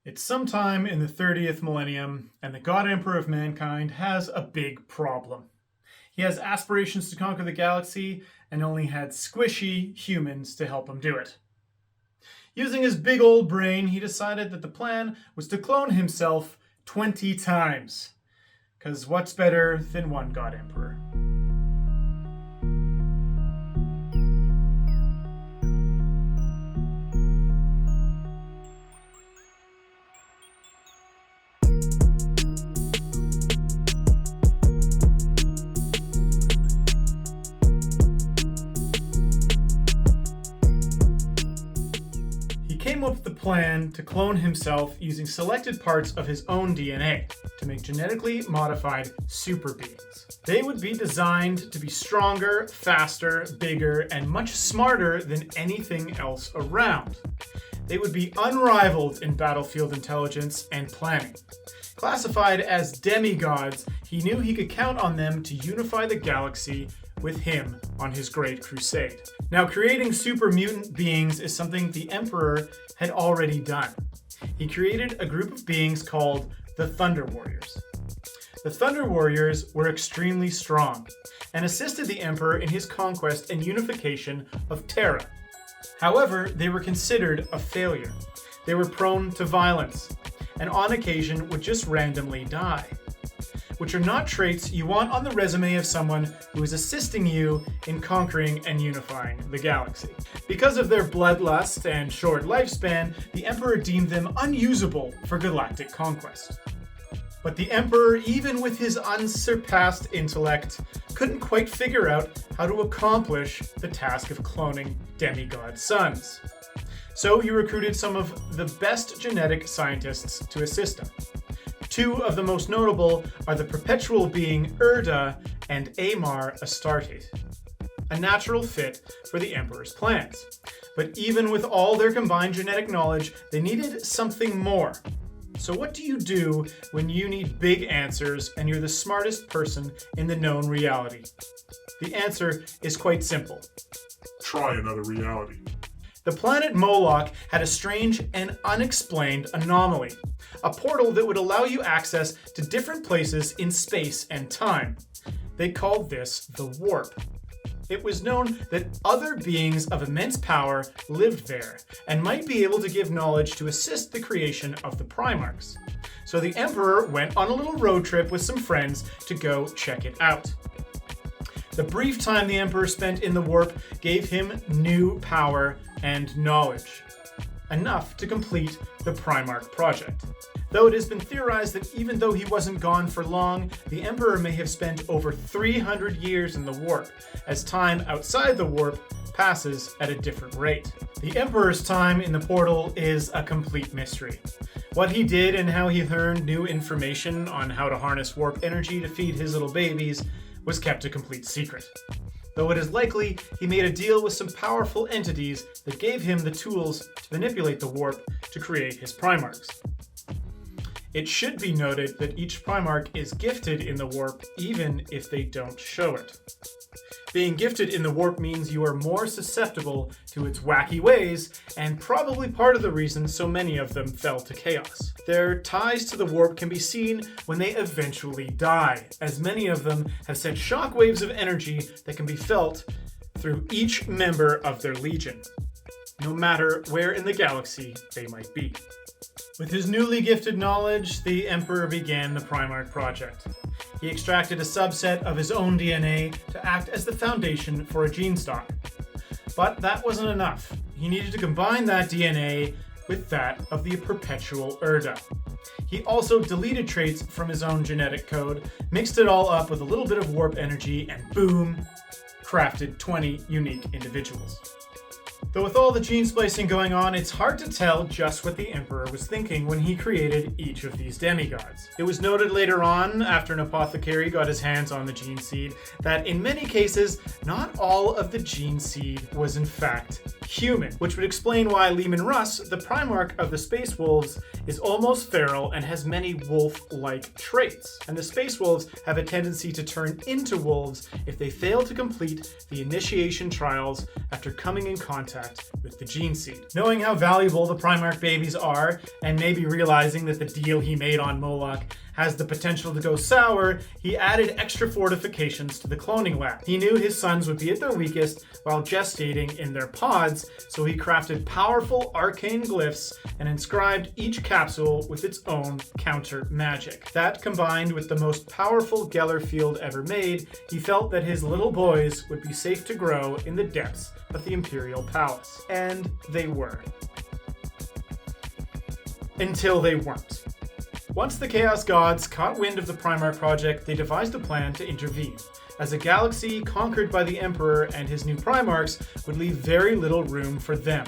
It's sometime in the 30th millennium, and the God Emperor of mankind has a big problem. He has aspirations to conquer the galaxy and only had squishy humans to help him do it. Using his big old brain, he decided that the plan was to clone himself 20 times. 'Cause what's better than one God Emperor? He came up with the plan to clone himself using selected parts of his own DNA to make genetically modified super beings. They would be designed to be stronger, faster, bigger, and much smarter than anything else around. They would be unrivaled in battlefield intelligence and planning. Classified as demigods, he knew he could count on them to unify the galaxy with him on his great crusade. Now, creating super mutant beings is something the Emperor had already done. He created a group of beings called the Thunder Warriors. The Thunder Warriors were extremely strong and assisted the Emperor in his conquest and unification of Terra. However, they were considered a failure. They were prone to violence, and on occasion would just randomly die, which are not traits you want on the resume of someone who is assisting you in conquering and unifying the galaxy. Because of their bloodlust and short lifespan, the Emperor deemed them unusable for galactic conquest. But the Emperor, even with his unsurpassed intellect, couldn't quite figure out how to accomplish the task of cloning demigod sons. So he recruited some of the best genetic scientists to assist him. Two of the most notable are the perpetual being Erda and Amar Astarte, a natural fit for the Emperor's plans. But even with all their combined genetic knowledge, they needed something more. So what do you do when you need big answers and you're the smartest person in the known reality? The answer is quite simple. Try another reality. The planet Moloch had a strange and unexplained anomaly, a portal that would allow you access to different places in space and time. They called this the warp. It was known that other beings of immense power lived there and might be able to give knowledge to assist the creation of the Primarchs. So the Emperor went on a little road trip with some friends to go check it out. The brief time the Emperor spent in the warp gave him new power and knowledge, enough to complete the Primarch Project. Though it has been theorized that even though he wasn't gone for long, the Emperor may have spent over 300 years in the warp, as time outside the warp passes at a different rate. The Emperor's time in the portal is a complete mystery. What he did and how he learned new information on how to harness warp energy to feed his little babies was kept a complete secret. Though it is likely he made a deal with some powerful entities that gave him the tools to manipulate the warp to create his Primarchs. It should be noted that each Primarch is gifted in the warp even if they don't show it. Being gifted in the warp means you are more susceptible to its wacky ways, and probably part of the reason so many of them fell to chaos. Their ties to the warp can be seen when they eventually die, as many of them have sent shockwaves of energy that can be felt through each member of their legion, no matter where in the galaxy they might be. With his newly gifted knowledge, the Emperor began the Primarch Project. He extracted a subset of his own DNA to act as the foundation for a gene stock. But that wasn't enough. He needed to combine that DNA with that of the perpetual Erda. He also deleted traits from his own genetic code, mixed it all up with a little bit of warp energy, and boom, crafted 20 unique individuals. Though with all the gene splicing going on, it's hard to tell just what the Emperor was thinking when he created each of these demigods. It was noted later on, after an apothecary got his hands on the gene seed, that in many cases, not all of the gene seed was in fact human, which would explain why Leman Russ, the Primarch of the Space Wolves, is almost feral and has many wolf-like traits. And the Space Wolves have a tendency to turn into wolves if they fail to complete the initiation trials after coming in contact contact with the gene seed. Knowing how valuable the Primarch babies are, and maybe realizing that the deal he made on Moloch has the potential to go sour, he added extra fortifications to the cloning lab. He knew his sons would be at their weakest while gestating in their pods, so he crafted powerful arcane glyphs and inscribed each capsule with its own counter magic. That, combined with the most powerful Geller field ever made, he felt that his little boys would be safe to grow in the depths of the Imperial Palace. And they were. Until they weren't. Once the Chaos Gods caught wind of the Primarch Project, they devised a plan to intervene, as a galaxy conquered by the Emperor and his new Primarchs would leave very little room for them.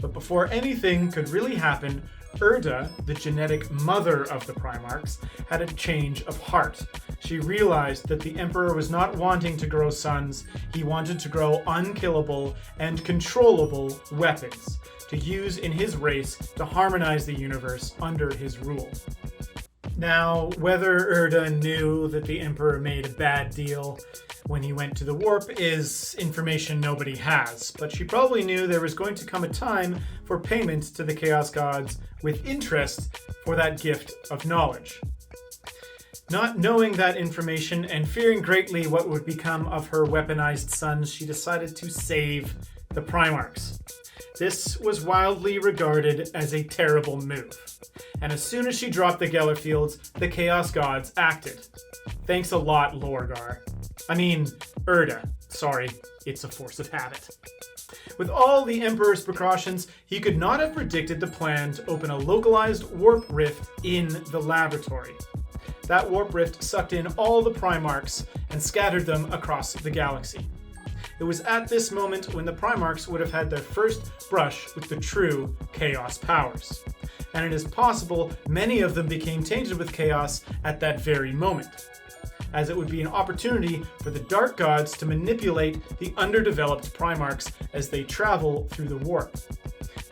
But before anything could really happen, Erda, the genetic mother of the Primarchs, had a change of heart. She realized that the Emperor was not wanting to grow sons, he wanted to grow unkillable and controllable weapons to use in his race to harmonize the universe under his rule. Now, whether Erda knew that the Emperor made a bad deal when he went to the warp is information nobody has, but she probably knew there was going to come a time for payment to the Chaos Gods with interest for that gift of knowledge. Not knowing that information and fearing greatly what would become of her weaponized sons, she decided to save the Primarchs. This was wildly regarded as a terrible move, and as soon as she dropped the Geller fields, the Chaos Gods acted. Thanks a lot, Lorgar. Erda. Sorry, it's a force of habit. With all the Emperor's precautions, he could not have predicted the plan to open a localized warp rift in the laboratory. That warp rift sucked in all the Primarchs and scattered them across the galaxy. It was at this moment when the Primarchs would have had their first brush with the true Chaos powers. And it is possible many of them became tainted with Chaos at that very moment, as it would be an opportunity for the Dark Gods to manipulate the underdeveloped Primarchs as they travel through the warp.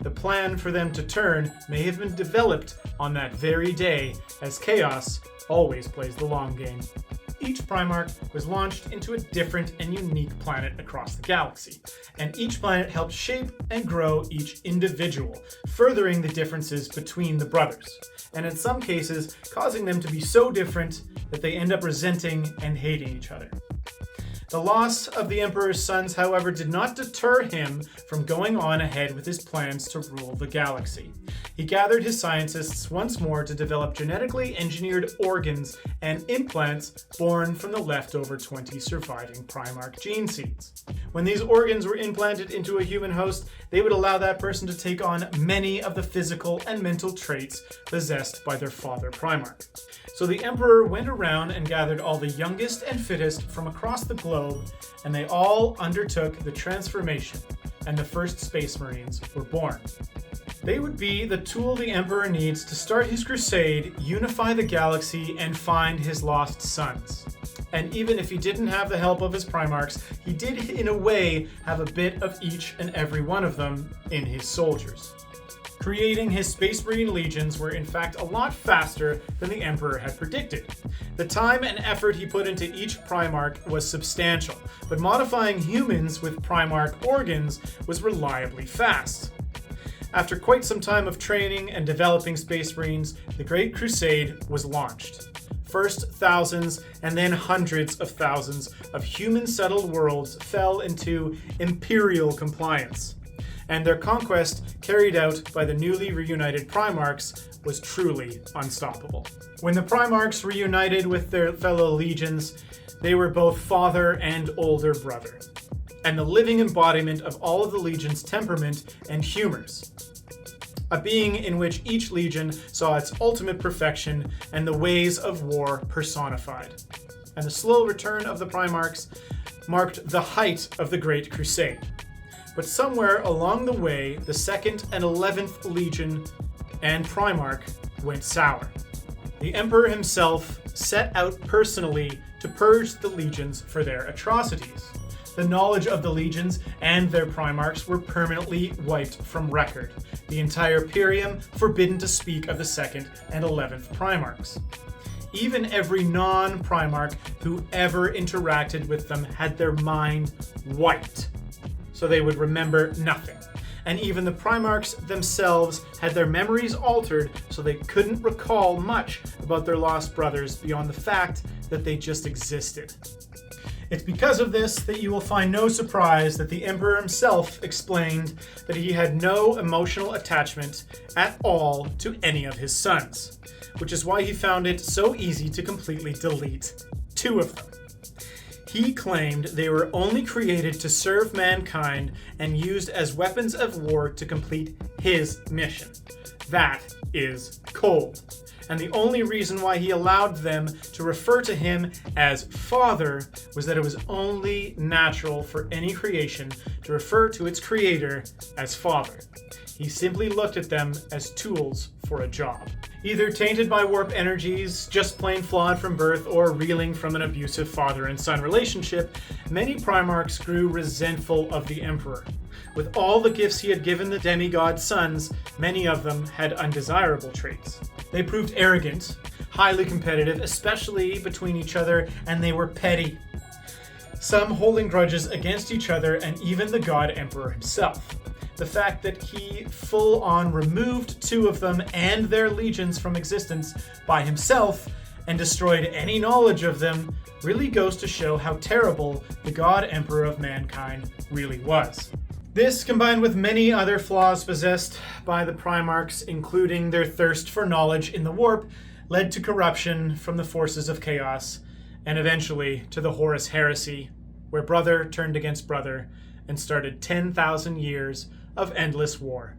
The plan for them to turn may have been developed on that very day, as Chaos always plays the long game. Each Primarch was launched into a different and unique planet across the galaxy, and each planet helped shape and grow each individual, furthering the differences between the brothers, and in some cases causing them to be so different that they end up resenting and hating each other. The loss of the Emperor's sons, however, did not deter him from going on ahead with his plans to rule the galaxy. He gathered his scientists once more to develop genetically engineered organs and implants born from the leftover 20 surviving Primarch gene seeds. When these organs were implanted into a human host, they would allow that person to take on many of the physical and mental traits possessed by their father Primarch. So the Emperor went around and gathered all the youngest and fittest from across the globe, and they all undertook the transformation, and the first Space Marines were born. They would be the tool the Emperor needs to start his crusade, unify the galaxy, and find his lost sons. And even if he didn't have the help of his Primarchs, he did in a way have a bit of each and every one of them in his soldiers. Creating his Space Marine legions were in fact a lot faster than the Emperor had predicted. The time and effort he put into each Primarch was substantial, but modifying humans with Primarch organs was reliably fast. After quite some time of training and developing Space Marines, the Great Crusade was launched. First, thousands and then hundreds of thousands of human-settled worlds fell into Imperial compliance, and their conquest, carried out by the newly reunited Primarchs, was truly unstoppable. When the Primarchs reunited with their fellow legions, they were both father and older brother, and the living embodiment of all of the legion's temperament and humors. A being in which each legion saw its ultimate perfection and the ways of war personified. And the slow return of the Primarchs marked the height of the Great Crusade. But somewhere along the way, the 2nd and 11th Legion and Primarch went sour. The Emperor himself set out personally to purge the legions for their atrocities. The knowledge of the legions and their Primarchs were permanently wiped from record. The entire Imperium forbidden to speak of the 2nd and 11th Primarchs. Even every non-Primarch who ever interacted with them had their mind wiped. so they would remember nothing. And even the Primarchs themselves had their memories altered so they couldn't recall much about their lost brothers beyond the fact that they just existed. It's because of this that you will find no surprise that the Emperor himself explained that he had no emotional attachment at all to any of his sons, which is why he found it so easy to completely delete 2 of them. He claimed they were only created to serve mankind and used as weapons of war to complete his mission. That is cold. And the only reason why he allowed them to refer to him as Father was that it was only natural for any creation to refer to its creator as Father. He simply looked at them as tools for a job. Either tainted by warp energies, just plain flawed from birth, or reeling from an abusive father and son relationship, many Primarchs grew resentful of the Emperor. With all the gifts he had given the demigod sons, many of them had undesirable traits. They proved arrogant, highly competitive, especially between each other, and they were petty. Some holding grudges against each other and even the God Emperor himself. The fact that he full-on removed 2 of them and their legions from existence by himself and destroyed any knowledge of them really goes to show how terrible the God Emperor of mankind really was. This, combined with many other flaws possessed by the Primarchs, including their thirst for knowledge in the warp, led to corruption from the forces of chaos, and eventually to the Horus Heresy, where brother turned against brother and started 10,000 years of endless war.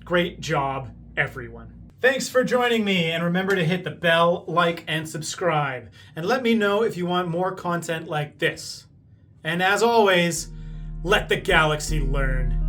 Great job, everyone. Thanks for joining me, and remember to hit the bell, like, and subscribe. And let me know if you want more content like this. And as always, let the galaxy learn.